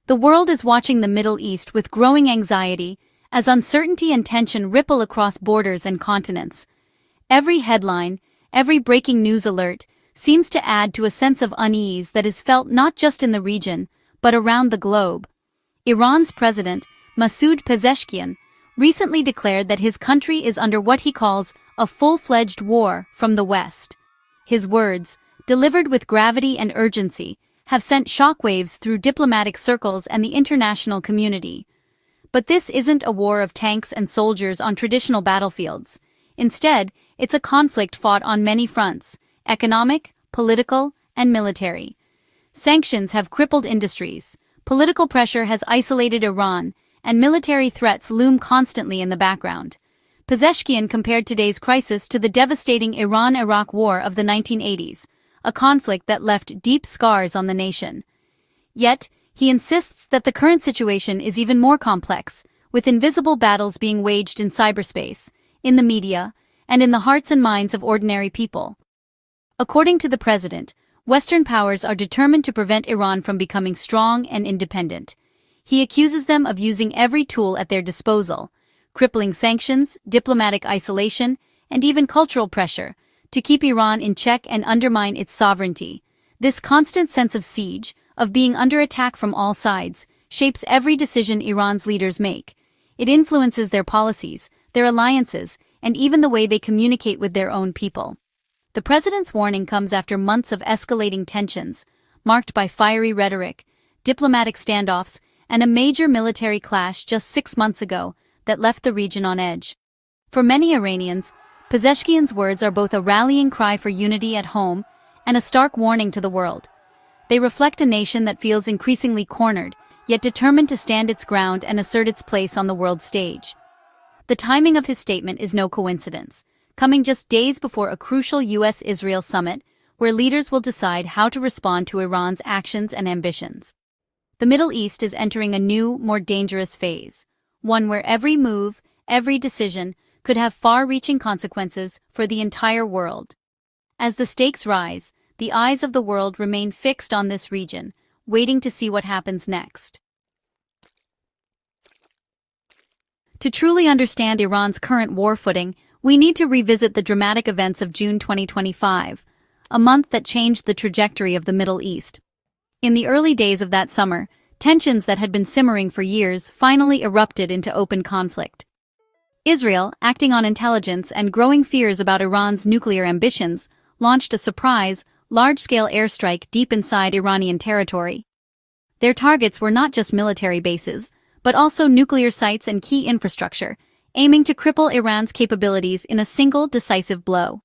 The world is watching the Middle East with growing anxiety as uncertainty and tension ripple across borders and continents. Every headline, every breaking news alert seems to add to a sense of unease that is felt not just in the region, but around the globe. Iran's President, Masoud Pezeshkian, recently declared that his country is under what he calls a full-fledged war from the West. His words, delivered with gravity and urgency, have sent shockwaves through diplomatic circles and the international community. But this isn't a war of tanks and soldiers on traditional battlefields. Instead, it's a conflict fought on many fronts: economic, political, and military. Sanctions have crippled industries, political pressure has isolated Iran, and military threats loom constantly in the background. Pezeshkian compared today's crisis to the devastating Iran-Iraq War of the 1980s, a conflict that left deep scars on the nation. Yet, he insists that the current situation is even more complex, with invisible battles being waged in cyberspace, in the media, and in the hearts and minds of ordinary people. According to the president, Western powers are determined to prevent Iran from becoming strong and independent. He accuses them of using every tool at their disposal: crippling sanctions, diplomatic isolation, and even cultural pressure, to keep Iran in check and undermine its sovereignty. This constant sense of siege, of being under attack from all sides, shapes every decision Iran's leaders make. It influences their policies, their alliances, and even the way they communicate with their own people. The president's warning comes after months of escalating tensions, marked by fiery rhetoric, diplomatic standoffs, and a major military clash just 6 months ago that left the region on edge. For many Iranians, Pezeshkian's words are both a rallying cry for unity at home and a stark warning to the world. They reflect a nation that feels increasingly cornered, yet determined to stand its ground and assert its place on the world stage. The timing of his statement is no coincidence, coming just days before a crucial US-Israel summit where leaders will decide how to respond to Iran's actions and ambitions. The Middle East is entering a new, more dangerous phase, one where every move, every decision, could have far-reaching consequences for the entire world. As the stakes rise, the eyes of the world remain fixed on this region, waiting to see what happens next. To truly understand Iran's current war footing, we need to revisit the dramatic events of June 2025, a month that changed the trajectory of the Middle East. In the early days of that summer, tensions that had been simmering for years finally erupted into open conflict. Israel, acting on intelligence and growing fears about Iran's nuclear ambitions, launched a surprise, large-scale airstrike deep inside Iranian territory. Their targets were not just military bases, but also nuclear sites and key infrastructure, aiming to cripple Iran's capabilities in a single decisive blow.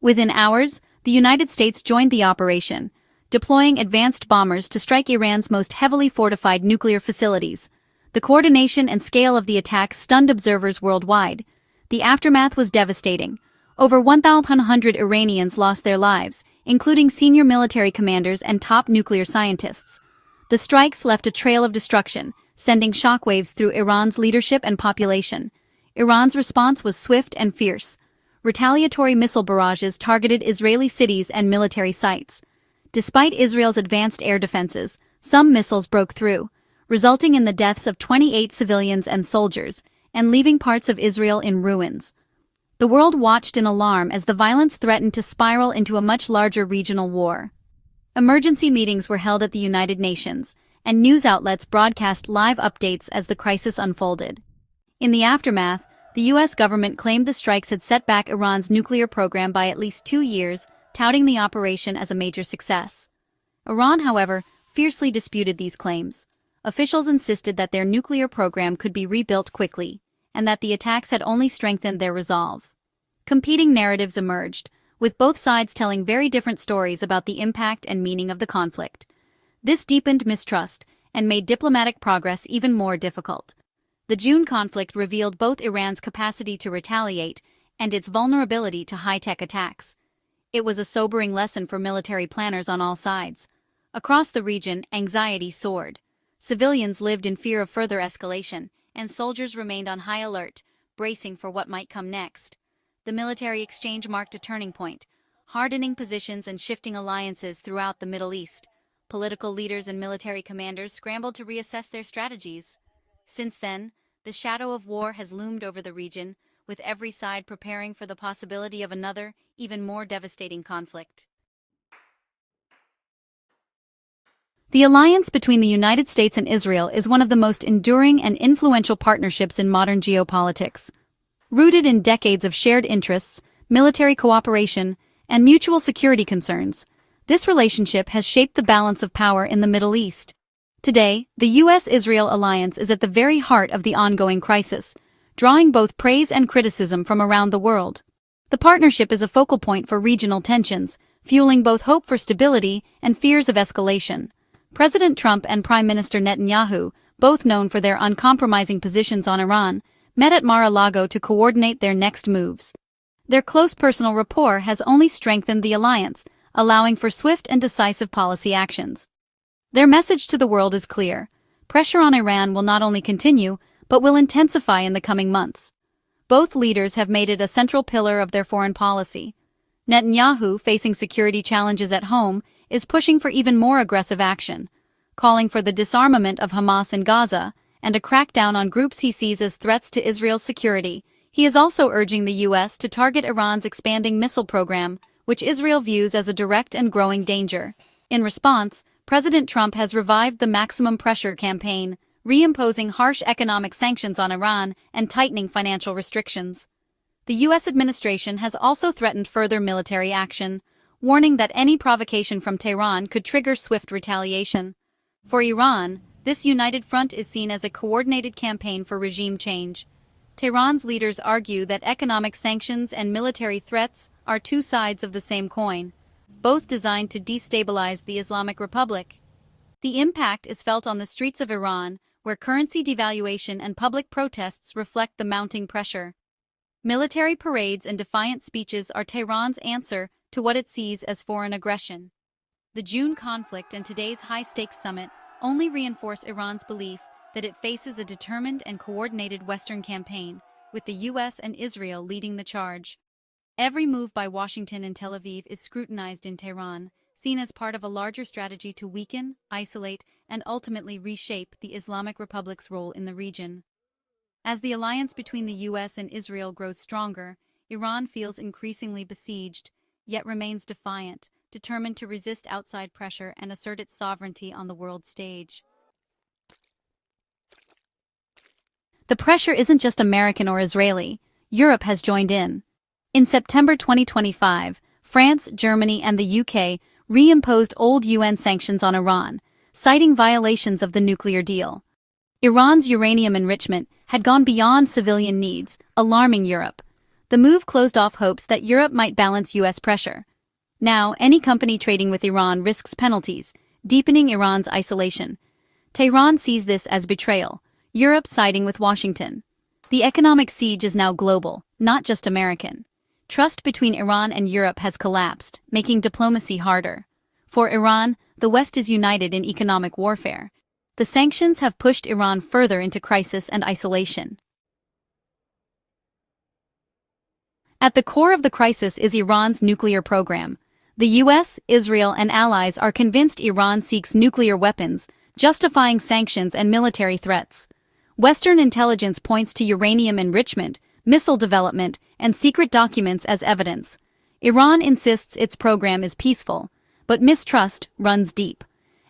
Within hours, the United States joined the operation, deploying advanced bombers to strike Iran's most heavily fortified nuclear facilities. The coordination and scale of the attack stunned observers worldwide. The aftermath was devastating. Over 1,100 Iranians lost their lives, including senior military commanders and top nuclear scientists. The strikes left a trail of destruction, sending shockwaves through Iran's leadership and population. Iran's response was swift and fierce. Retaliatory missile barrages targeted Israeli cities and military sites. Despite Israel's advanced air defenses, some missiles broke through, resulting in the deaths of 28 civilians and soldiers, and leaving parts of Israel in ruins. The world watched in alarm as the violence threatened to spiral into a much larger regional war. Emergency meetings were held at the United Nations, and news outlets broadcast live updates as the crisis unfolded. In the aftermath, the U.S. government claimed the strikes had set back Iran's nuclear program by at least 2 years, touting the operation as a major success. Iran, however, fiercely disputed these claims. Officials insisted that their nuclear program could be rebuilt quickly, and that the attacks had only strengthened their resolve. Competing narratives emerged, with both sides telling very different stories about the impact and meaning of the conflict. This deepened mistrust and made diplomatic progress even more difficult. The June conflict revealed both Iran's capacity to retaliate and its vulnerability to high-tech attacks. It was a sobering lesson for military planners on all sides. Across the region, anxiety soared. Civilians lived in fear of further escalation, and soldiers remained on high alert, bracing for what might come next. The military exchange marked a turning point, hardening positions and shifting alliances throughout the Middle East. political leaders and military commanders scrambled to reassess their strategies. Since then, the shadow of war has loomed over the region, with every side preparing for the possibility of another, even more devastating conflict. The alliance between the United States and Israel is one of the most enduring and influential partnerships in modern geopolitics. Rooted in decades of shared interests, military cooperation, and mutual security concerns, this relationship has shaped the balance of power in the Middle East. Today, the U.S.-Israel alliance is at the very heart of the ongoing crisis, drawing both praise and criticism from around the world. The partnership is a focal point for regional tensions, fueling both hope for stability and fears of escalation. President Trump and Prime Minister Netanyahu, both known for their uncompromising positions on Iran, met at Mar-a-Lago to coordinate their next moves. Their close personal rapport has only strengthened the alliance, allowing for swift and decisive policy actions. Their message to the world is clear: pressure on Iran will not only continue, but will intensify in the coming months. Both leaders have made it a central pillar of their foreign policy. Netanyahu, facing security challenges at home, is pushing for even more aggressive action, calling for the disarmament of Hamas in Gaza and a crackdown on groups he sees as threats to Israel's security. He is also urging the U.S. to target Iran's expanding missile program, which Israel views as a direct and growing danger. In response, President Trump has revived the maximum pressure campaign, reimposing harsh economic sanctions on Iran and tightening financial restrictions. The U.S. administration has also threatened further military action, warning that any provocation from Tehran could trigger swift retaliation. For Iran, this united front is seen as a coordinated campaign for regime change. Tehran's leaders argue that economic sanctions and military threats are two sides of the same coin, both designed to destabilize the Islamic Republic. The impact is felt on the streets of Iran, where currency devaluation and public protests reflect the mounting pressure. Military parades and defiant speeches are Tehran's answer to what it sees as foreign aggression. The June conflict and today's high-stakes summit only reinforce Iran's belief that it faces a determined and coordinated Western campaign, with the U.S. and Israel leading the charge. Every move by Washington and Tel Aviv is scrutinized in Tehran, seen as part of a larger strategy to weaken, isolate, and ultimately reshape the Islamic Republic's role in the region. As the alliance between the U.S. and Israel grows stronger, Iran feels increasingly besieged, yet remains defiant, determined to resist outside pressure and assert its sovereignty on the world stage. The pressure isn't just American or Israeli. Europe has joined in. In September 2025, France, Germany, and the UK reimposed old UN sanctions on Iran, citing violations of the nuclear deal. Iran's uranium enrichment had gone beyond civilian needs, alarming Europe. The move closed off hopes that Europe might balance US pressure. Now, any company trading with Iran risks penalties, deepening Iran's isolation. Tehran sees this as betrayal, Europe siding with Washington. The economic siege is now global, not just American. Trust between Iran and Europe has collapsed, making diplomacy harder. For Iran, the West is united in economic warfare. The sanctions have pushed Iran further into crisis and isolation. At the core of the crisis is Iran's nuclear program. The U.S., Israel, and allies are convinced Iran seeks nuclear weapons, justifying sanctions and military threats. Western intelligence points to uranium enrichment, missile development, and secret documents as evidence. Iran insists its program is peaceful, but mistrust runs deep.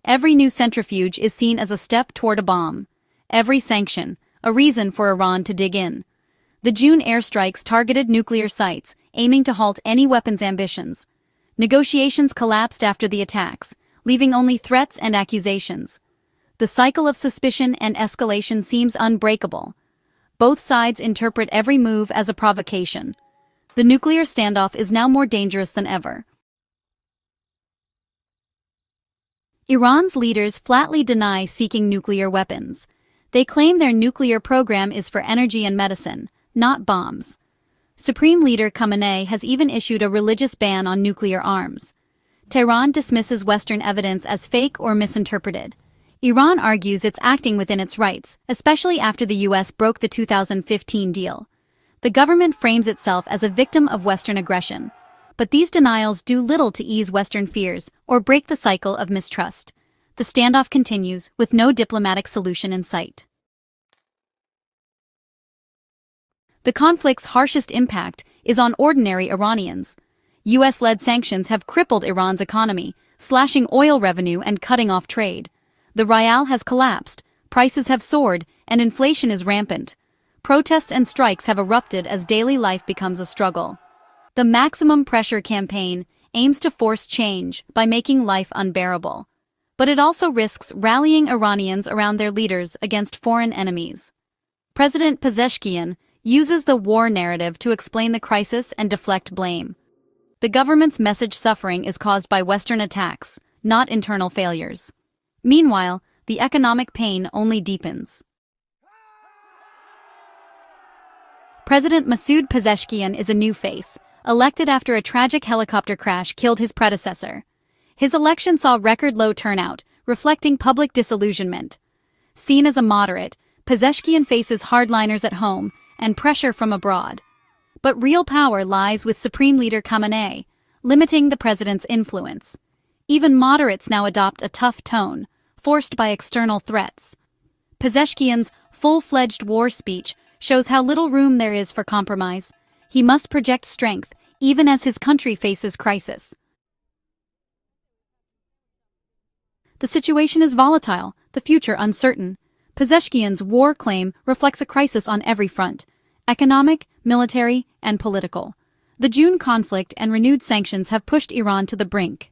Every new centrifuge is seen as a step toward a bomb. Every sanction, a reason for Iran to dig in. The June airstrikes targeted nuclear sites, aiming to halt any weapons ambitions. Negotiations collapsed after the attacks, leaving only threats and accusations. The cycle of suspicion and escalation seems unbreakable. Both sides interpret every move as a provocation. The nuclear standoff is now more dangerous than ever. Iran's leaders flatly deny seeking nuclear weapons. They claim their nuclear program is for energy and medicine, not bombs. Supreme Leader Khamenei has even issued a religious ban on nuclear arms. Tehran dismisses Western evidence as fake or misinterpreted. Iran argues it's acting within its rights, especially after the U.S. broke the 2015 deal. The government frames itself as a victim of Western aggression. But these denials do little to ease Western fears or break the cycle of mistrust. the standoff continues with no diplomatic solution in sight. The conflict's harshest impact is on ordinary Iranians. US-led sanctions have crippled Iran's economy, slashing oil revenue and cutting off trade. The rial has collapsed, prices have soared, and inflation is rampant. Protests and strikes have erupted as daily life becomes a struggle. The maximum pressure campaign aims to force change by making life unbearable. But it also risks rallying Iranians around their leaders against foreign enemies. President Pezeshkian uses the war narrative to explain the crisis and deflect blame. The government's message suffering is caused by Western attacks, not internal failures. Meanwhile, the economic pain only deepens. President Masoud Pezeshkian is a new face, elected after a tragic helicopter crash killed his predecessor. His election saw record-low turnout, reflecting public disillusionment. Seen as a moderate, Pezeshkian faces hardliners at home and pressure from abroad. But real power lies with Supreme Leader Khamenei, limiting the president's influence. Even moderates now adopt a tough tone, forced by external threats. Pezeshkian's full-fledged war speech shows how little room there is for compromise. He must project strength, even as his country faces crisis. The situation is volatile, the future uncertain. Pezeshkian's war claim reflects a crisis on every front: economic, military, and political. The June conflict and renewed sanctions have pushed Iran to the brink.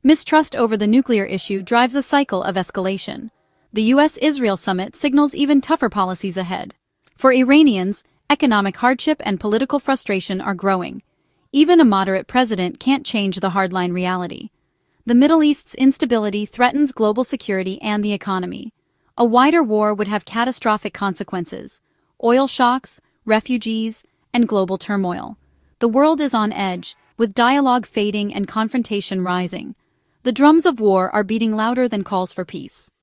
Mistrust over the nuclear issue drives a cycle of escalation. The US-Israel summit signals even tougher policies ahead. For Iranians, economic hardship and political frustration are growing. Even a moderate president can't change the hardline reality. The Middle East's instability threatens global security and the economy. A wider war would have catastrophic consequences: oil shocks, refugees, and global turmoil. The world is on edge, with dialogue fading and confrontation rising. The drums of war are beating louder than calls for peace.